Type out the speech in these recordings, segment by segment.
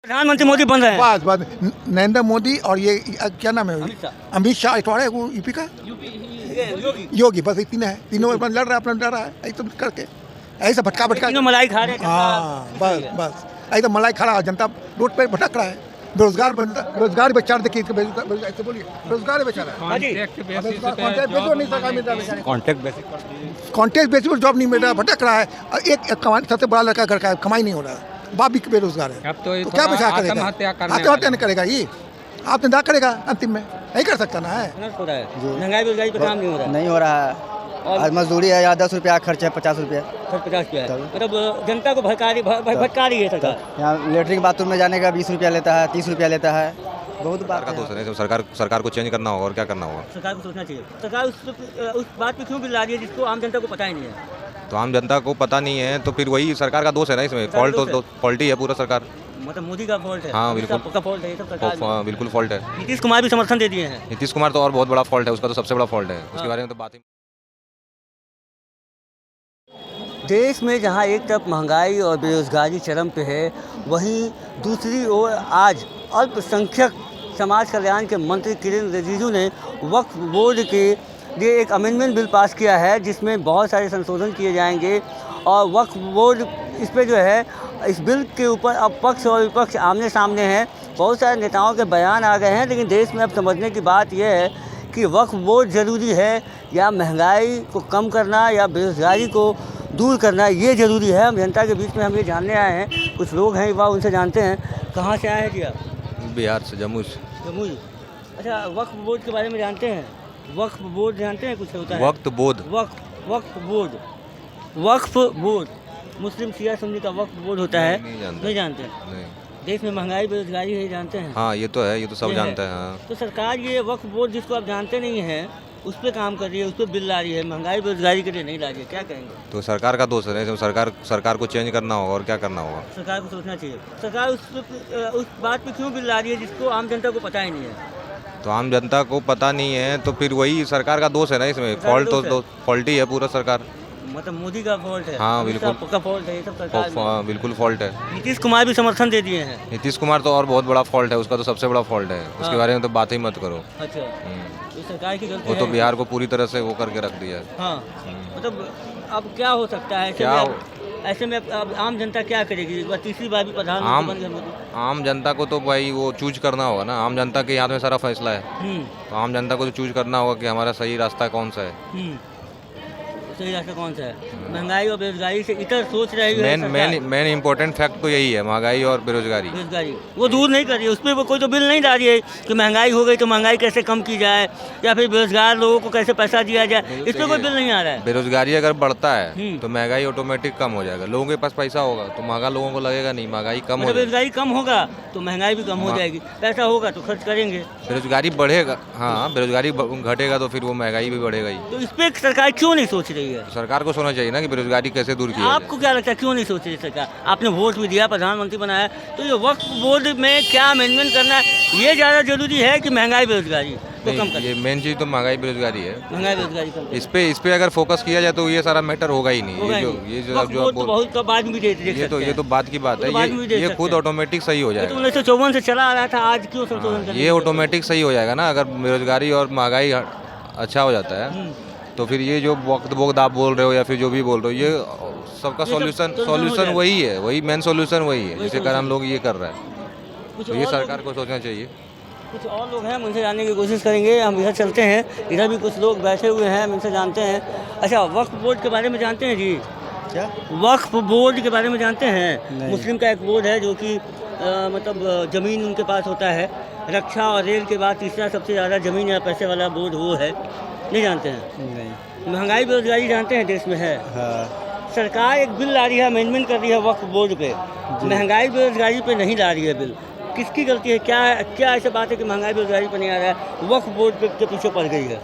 प्रधानमंत्री मोदी बन रहे हैं। बस बस नरेंद्र मोदी और ये क्या नाम है, अमित शाह इतवाड़ा है वो यूपी का, योगी, बस ये तीन है, तीनों में लड़ रहा है, अपना लड़ रहा है, ऐसे तो करके ऐसे भटका तीनों मलाई खा रहे हैं। हाँ बस बस ऐसे तो मलाई खड़ा है, जनता रोड पे भटक रहा है, बेरोजगार बनता, रोजगार बेचारा देखिए, ऐसे बोलिए रोजगार बेचारा कॉन्ट्रैक्ट बेसिस पर जॉब नहीं मिल रहा, भटक रहा है, एक कमाने सबसे बड़ा लड़का घर का कमाई नहीं हो रहा है, बाप भी बेरोजगार है, तो क्या बेचारा करेगा, आत्महत्या नहीं करेगा, ये आत्महत्या करेगा अंतिम में, नहीं कर सकता ना है। महंगाई बेरोजगारी पे काम नहीं हो रहा है। नहीं हो रहा है, आज मजदूरी है या 10 रुपया खर्च है 50 रुपया, 50 रुपया है, मतलब जनता को भटका रही है सरकार। यहाँ लेटरिन बाथरूम में जाने का 20 रुपया लेता है, 30 रुपया लेता है, बहुत बात का दोष है। सरकार को चेंज करना होगा और क्या करना होगा, सरकार को सोचना चाहिए। सरकार उस बात पे क्यों बिल ला रही है जिसको आम जनता को पता ही नहीं है। तो आम जनता को पता नहीं है तो फिर वही सरकार का दोष है ना, इसमें फॉल्ट ही है पूरा सरकार, मतलब मोदी का फॉल्ट है। हाँ बिल्कुल का फॉल्ट है, ये सब सरकार का। बिल्कुल फॉल्ट है। नीतीश कुमार भी समर्थन दे दिए हैं। नीतीश कुमार तो और बहुत बड़ा फॉल्ट है, उसका तो सबसे बड़ा फॉल्ट है, उसके बारे में तो बात ही। देश में जहां एक तरफ महंगाई और बेरोजगारी चरम पे है, वहीं दूसरी ओर आज अल्पसंख्यक समाज कल्याण के मंत्री किरेन रिजिजू ने वक्फ बोर्ड के लिए एक अमेंडमेंट बिल पास किया है, जिसमें बहुत सारे संशोधन किए जाएंगे और वक्फ बोर्ड इस पे जो है, इस बिल के ऊपर अब पक्ष और विपक्ष आमने सामने हैं। बहुत सारे नेताओं के बयान आ गए हैं, लेकिन देश में अब समझने की बात यह है कि वक्फ बोर्ड ज़रूरी है या महंगाई को कम करना या बेरोजगारी को दूर करना, ये ज़रूरी है। हम जनता के बीच में हम ये जानने आए हैं, कुछ लोग हैं युवा, उनसे जानते हैं। कहाँ से आए हैं जी आप? बिहार से, जम्मू। अच्छा, वक्फ बोर्ड के बारे में जानते हैं? वक्फ बोर्ड जानते हैं कुछ होता है? वक्फ बोर्ड, वक्फ बोर्ड मुस्लिम शिया सुन्नी का वक्फ बोर्ड होता है, नहीं जानते? नहीं। देश में महंगाई बेरोजगारी है, जानते हैं? हाँ ये तो है, ये तो सब जानते हैं। हाँ। तो सरकार ये वक्फ बोर्ड जिसको आप जानते नहीं हैं, उस पर काम कर रही है, उस पर बिल ला रही है, महंगाई बेरोजगारी के लिए नहीं ला रही है, क्या कहेंगे? तो सरकार का दोष है, सरकार को चेंज करना होगा और क्या करना होगा, सरकार को सोचना चाहिए। सरकार उस बात पे क्यों बिल ला रही है जिसको आम जनता को पता ही नहीं है। तो आम जनता को पता नहीं है तो फिर वही सरकार का दोष है ना, इसमें फॉल्ट ही है पूरा सरकार, मतलब मोदी का फॉल्ट है। हाँ बिल्कुल का फॉल्ट है, ये सब सरकार का। बिल्कुल फॉल्ट है। नीतीश कुमार भी समर्थन दे दिए हैं। नीतीश कुमार तो और बहुत बड़ा फॉल्ट है, उसका तो सबसे बड़ा फॉल्ट है, उसके बारे में तो बात ही मत करो। अच्छा, तो सरकार की गलती वो तो है। बिहार को पूरी तरह से वो करके रख दिया है। हाँ, मतलब अब क्या हो सकता है ऐसे में अब आम जनता क्या करेगी? तीसरी बार भी प्रधानमंत्री बन गए। आम जनता को तो भाई वो चूज करना होगा ना, आम जनता के हाथ में सारा फैसला है, तो आम जनता को तो चूज करना होगा कि हमारा सही रास्ता कौन सा है। सही रास्ता कौन सा है? महंगाई और बेरोजगारी से इतर सोच रही है। मेन इम्पोर्टेंट फैक्ट तो यही है, महंगाई और बेरोजगारी। वो दूर नहीं कर रही है, उस पर वो कोई तो बिल नहीं डाली है कि महंगाई हो गई तो महंगाई कैसे कम की जाए या फिर बेरोजगार लोगों को कैसे पैसा दिया जाए, इस पर कोई बिल नहीं आ रहा है। बेरोजगारी अगर बढ़ता है तो महंगाई ऑटोमेटिक कम हो जाएगा, लोगों के पास पैसा होगा तो महंगा लोगों को लगेगा नहीं, महंगाई कम हो, बेरोजगारी कम होगा तो महंगाई भी कम हो जाएगी, पैसा होगा तो खर्च करेंगे, बेरोजगारी बढ़ेगा, हाँ बेरोजगारी घटेगा तो फिर वो महंगाई भी बढ़ेगा ही। तो इस पर सरकार क्यों नहीं सोच रही है? सरकार को सोचना चाहिए ना कि बेरोजगारी कैसे दूर की। आपको क्या लगता है क्यों नहीं सोच रही सरकार? आपने वोट भी दिया, प्रधानमंत्री बनाया, तो ये वक्फ बोर्ड में क्या अमेंडमेंट करना है, ये ज़्यादा जरूरी है कि महंगाई बेरोजगारी को कम करना? ये मेन चीज़ तो महंगाई बेरोजगारी है, महंगाई बेरोजगारी कम। इस पे अगर फोकस किया जाए तो ये सारा मैटर होगा ही नहीं। ये जो बहुत बाद में ये तो बात की बात है, ये खुद ऑटोमेटिक सही हो जाएगा। 1954 से चला आ रहा था, आज क्यों संशोधन? ये ऑटोमेटिक सही हो जाएगा ना, अगर बेरोजगारी और महंगाई अच्छा हो जाता है तो फिर ये जो वक्त बोगद आप बोल रहे हो या फिर जो भी बोल रहे हो, ये सबका सॉल्यूशन वही है, वही मेन सॉल्यूशन वही है जिसके कारण हम लोग ये कर रहे हैं, तो ये सरकार को सोचना चाहिए। कुछ और लोग हैं, हम उनसे जानने की कोशिश करेंगे। हम इधर चलते हैं, इधर भी कुछ लोग बैठे हुए हैं, हम इनसे जानते हैं। अच्छा, वक्फ बोर्ड के बारे में जानते हैं जी? क्या वक्फ बोर्ड के बारे में जानते हैं? मुस्लिम का एक बोर्ड है जो कि मतलब ज़मीन उनके पास होता है, रक्षा और रेल के बाद तीसरा सबसे ज़्यादा ज़मीन या पैसे वाला बोर्ड वो है, नहीं जानते हैं? नहीं। महंगाई बेरोजगारी जानते हैं देश में है। हाँ। सरकार एक बिल ला रही है, अमेंडमेंट कर रही है वक्फ बोर्ड पे, महंगाई बेरोजगारी पे नहीं ला रही है बिल। किसकी गलती है? क्या ऐसी बात है कि महंगाई बेरोजगारी पे नहीं आ रहा है, वक्फ बोर्ड के पीछे पड़ गई है?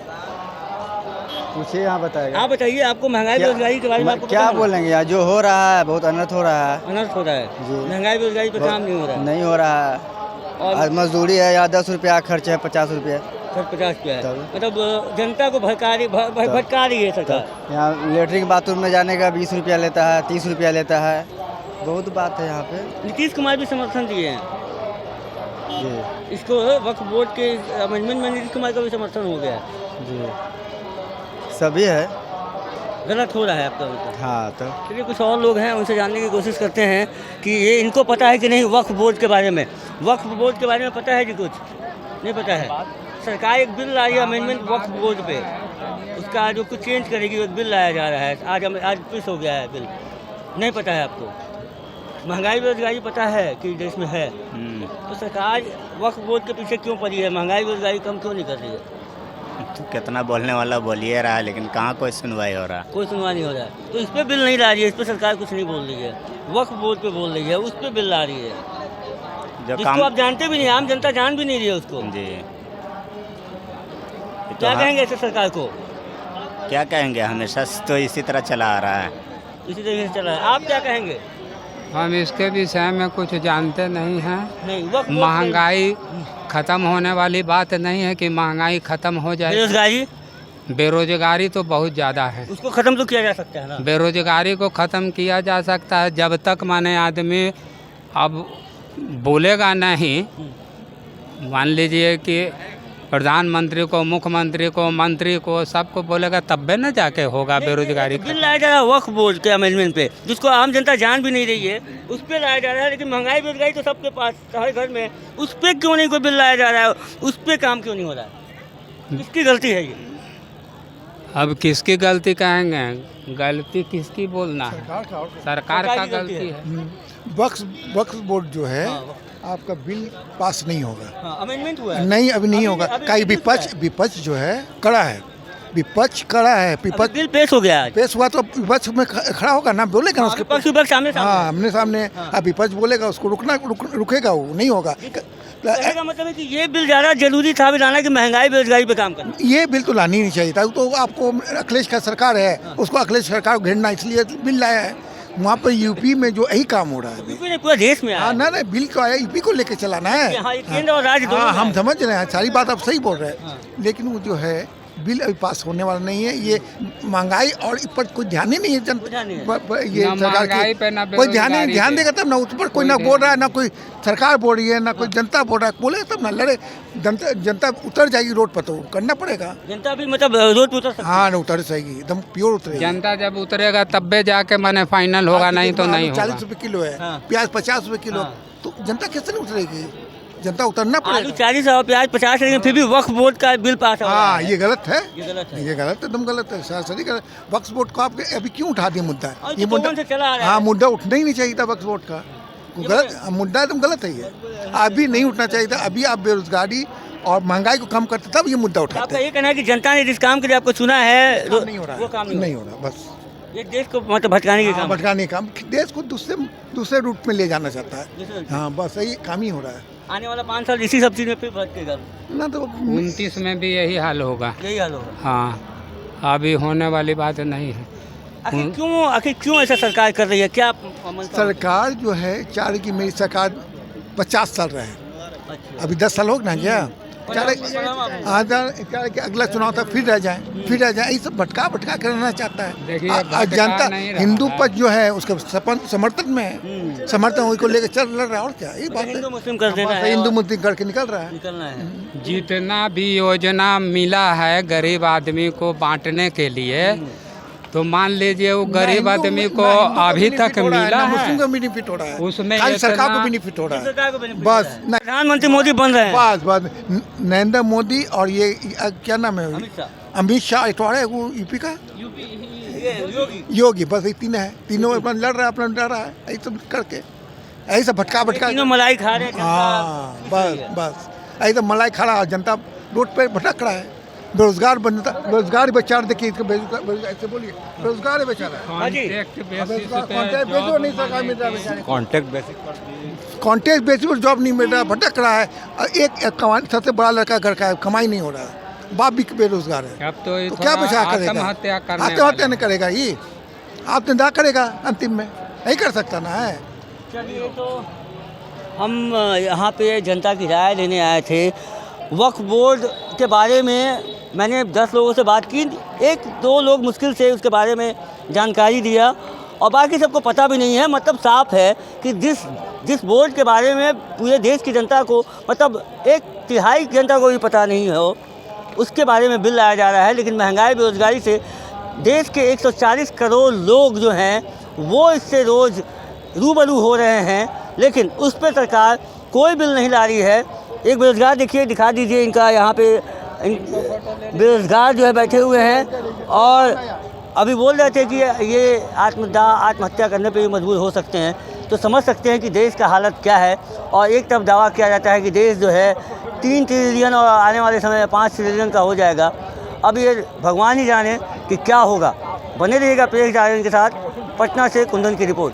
पूछिए, यहाँ बताएगा। आप बताइए, आपको महंगाई बेरोजगारी के बारे में आपको क्या बोलेंगे यार? जो हो रहा है बहुत अनर्थ हो रहा है। अनर्थ हो रहा है, महंगाई बेरोजगारी पे काम नहीं हो रहा है। नहीं हो रहा है, और मजदूरी है या 10 रुपया खर्च है 50 रुपया, 50 रुपया है, मतलब जनता को भटका रही है सरकार। यहाँ लेटरिन बाथरूम में जाने का 20 रुपया लेता है, 30 रुपया लेता है, बहुत बात है यहाँ पे। नीतीश कुमार भी समर्थन दिए हैं। जी इसको वक्फ बोर्ड के अमेंडमेंट में नीतीश कुमार का भी समर्थन हो गया है, जी सभी है। गलत हो रहा है आपका बिल्कुल। हाँ तो चलिए कुछ और लोग हैं, उनसे जानने की कोशिश करते हैं कि ये इनको पता है कि नहीं वक्फ बोर्ड के बारे में। वक्फ बोर्ड के बारे में पता है कि कुछ नहीं पता है। सरकार एक बिल लाई है अमेंडमेंट वक्फ बोर्ड पे, उसका जो कुछ चेंज करेगी, एक बिल लाया जा रहा है। आज पेश हो गया है बिल, नहीं पता है आपको। महंगाई बेरोजगारी पता है कि देश में है, तो सरकार वक्फ बोर्ड के पीछे क्यों पड़ी है? महंगाई बेरोजगारी कम क्यों नहीं कर रही है? तो कितना बोलने वाला बोलिए रहा है, लेकिन कहाँ कोई सुनवाई हो रहा है। कोई सुनवाई नहीं हो रहा है, तो इस पर बिल नहीं ला रही है। इस पर सरकार कुछ नहीं बोल रही है, वक्फ बोर्ड पे बोल रही है, उस पर बिल ला रही है जो जिसको काम आप जानते भी नहीं, आम जनता जान भी नहीं रही है उसको। जी क्या कहेंगे ऐसे सरकार को? क्या कहेंगे, हमेशा से तो इसी तरह चला आ रहा है। इसी तरीके से चला है। आप क्या कहेंगे? हम इसके विषय में कुछ जानते नहीं हैं। नहीं, वक्फ बोर्ड महंगाई ख़त्म होने वाली बात नहीं है कि महंगाई ख़त्म हो जाए। बेरोजगारी, बेरोजगारी तो बहुत ज़्यादा है। उसको खत्म तो किया जा सकता है ना। बेरोजगारी को ख़त्म किया जा सकता है जब तक माने आदमी अब बोलेगा नहीं। मान लीजिए कि प्रधानमंत्री को, मुख्यमंत्री को, मंत्री को, सबको बोलेगा तब भी न जाके होगा बेरोजगारी। बिल लाया जा रहा है वक्फ बोर्ड के अमेंडमेंट पे, जिसको आम जनता जान भी नहीं रही है, उस पर लाया जा रहा है। लेकिन महंगाई बेरोजगारी तो सबके पास, हर घर में, उस पर क्यों नहीं कोई बिल लाया जा रहा है? उस पर काम क्यों नहीं हो रहा है? किसकी गलती है ये? अब किसकी गलती कहेंगे, गलती किसकी बोलना है? सरकार का गलती है। वक्फ बोर्ड जो है आपका बिल पास नहीं होगा। अमेंडमेंट हुआ है? नहीं, अभी नहीं होगा। अभी कई विपक्ष विपक्ष जो है कड़ा है, विपक्ष कड़ा है। विपक्ष बिल पेश हो गया आज। पेश हुआ तो विपक्ष में खड़ा होगा ना, बोलेगा ना उसके विपक्ष सामने हाँ, आमने सामने। अब विपक्ष बोलेगा, उसको रुकेगा, वो नहीं होगा। कहने का मतलब है कि ये बिल ज़्यादा जरूरी था भी लाना कि महंगाई बेरोजगारी पे काम करना। ये बिल तो लानी नहीं चाहिए था। तो आपको अखिलेश का सरकार है, उसको अखिलेश सरकार को घेरना, इसलिए बिल लाया है। वहाँ पर यूपी में जो यही काम हो रहा है। यूपी ने पूरा देश में आया। हाँ ना, बिल तो आया, यूपी को लेके चलाना है। यहाँ ये केंद्र और राज्य दोनों हाँ, में हम है। समझ रहे हैं, सारी बात आप सही बोल रहे हैं। लेकिन वो जो है बिल अभी पास होने वाला नहीं है। ये महंगाई और इस पर कोई ध्यान ही नहीं है। ये ना सरकार महंगाई पे, ना कोई ध्यान बेरोजगारी देगा तब ना, उस पर कोई ना बोल रहा है, ना कोई सरकार बोल रही है, ना कोई जनता बोल रहा है। बोले तब ना लड़े, जनता उतर जाएगी रोड पर, तो करना पड़ेगा। जनता भी मतलब रोड पे उतर सकती है। हाँ ना, उतर जाएगी, एकदम प्योर उतरेगी। जनता जब उतरेगा तब भी जाके माने फाइनल होगा, नहीं तो नहीं होगा। 40 रुपये किलो है, हाँ। प्याज 50 रुपये किलो, तो जनता कैसे नहीं उतरेगी? जनता उतरना आलू पड़ेगा। 40 और प्याज 50, लेकिन फिर भी वक्फ बोर्ड का बिल पास हो रहा हाँ, है। ये गलत है। ये गलत है। ये गलत है, एकदम गलत है, सरासरी गलत। वक्फ बोर्ड को आप अभी क्यों उठा दिया मुद्दा? और ये तो कौन से चला आ रहा हाँ, है? मुद्दा उठना ही नहीं चाहिए था वक्फ बोर्ड का। गलत मुद्दा, एकदम गलत है ये। अभी नहीं उठना चाहिए था। अभी आप बेरोजगारी और महंगाई को कम करते तब ये मुद्दा आपका उठाते। ये कहना है कि जनता ने जिस काम के लिए आपको चुना है नहीं हो रहा, वो काम नहीं हो रहा। बस ये देश को मतलब भटकाने के काम। भटकाने का काम, देश को दूसरे रूट में ले जाना चाहता है। हाँ, बस यही काम ही हो रहा है आने वाला 5 साल इसी सब चीज में फिर भटकेगा। ना। तो 29 में भी यही हाल होगा। यही हाल होगा। हाँ, अभी होने वाली बात नहीं है। आखिर क्यों ऐसा सरकार कर रही है? क्या मंशा? सरकार जो है चाह रही कि मेरी सरकार 50 साल रहे। अच्छा। अभी 10 साल हो गए ना क्या? चाह रहे कि अगला चुनाव तक फिर रह जाए, यही सब भटका कर रहना चाहता है। देखिए, जनता नहीं रहा हिंदू है। पक्ष जो है उसका समर्थन में है, समर्थन वही को लेकर चल रहा है। और क्या यही बात है, हिंदू मुस्लिम कर देना है, हिंदू मुस्लिम करके निकल रहा है। निकलना है। जितना भी योजना मिला है गरीब आदमी को बांटने के लिए, तो मान लीजिए वो गरीब आदमी को अभी तक मिला मुस्लिम है, को बेनिफिट हो रहा है, उसमें खाली सरकार को इतना- बेनिफिट हो रहा है। सरकार को benefit बस, हो रहा है। प्रधानमंत्री मोदी बन रहे हैं। बस नरेंद्र मोदी और ये क्या नाम है, अमित शाह इतवाड़े, वो यूपी का योगी, बस ये तीनों अपना लड़ रहा है यही सब करके, यही सब भटका तीनों मलाई खा रहे हैं। हाँ, बस यही सब मलाई खा रहा है। जनता रोड पे भटक रहा है। बेरोजगार बेचारा, देखिए ऐसे बोलिए, बेरोजगार है बेचारा। कॉन्ट्रैक्ट बेसिस कॉन्ट्रैक्ट बेसिस नहीं सरकार मिल रहा है, कॉन्टेक्ट बेसिक कॉन्ट्रैक्ट बेसिस पर जॉब नहीं मिल रहा, भटक रहा है। एक कमाने सबसे बड़ा लड़का घर का है, कमाई नहीं हो रहा है, बाप भी बेरोजगार है। अब तो क्या बचा करेगा? आत्महत्या नहीं करेगा, ये आत्महत्या करेगा अंतिम में, यही कर सकता ना है। चलिए, तो हम यहाँ पे जनता की राय लेने आए थे। वक्फ बोर्ड के बारे में मैंने 10 लोगों से बात की, 1-2 लोग मुश्किल से उसके बारे में जानकारी दिया, और बाकी सबको पता भी नहीं है। मतलब साफ है कि जिस जिस बोर्ड के बारे में पूरे देश की जनता को, मतलब 1/3 जनता को भी पता नहीं हो, उसके बारे में बिल लाया जा रहा है। लेकिन महंगाई बेरोजगारी से देश के 140 करोड़ लोग जो हैं वो इससे रोज़ रूबरू हो रहे हैं, लेकिन उस पर सरकार कोई बिल नहीं ला रही है। एक बेरोजगार देखिए, दिखा दीजिए इनका, यहाँ पे बेरोजगार जो है बैठे हुए हैं और अभी बोल रहे थे कि ये आत्महत्या करने पे भी मजबूर हो सकते हैं। तो समझ सकते हैं कि देश का हालत क्या है। और एक तरफ दावा किया जाता है कि देश जो है 3 ट्रिलियन और आने वाले समय में 5 ट्रिलियन का हो जाएगा। अब ये भगवान ही जाने कि क्या होगा। बने रहिएगा प्रेस जागरण के साथ। पटना से कुंदन की रिपोर्ट।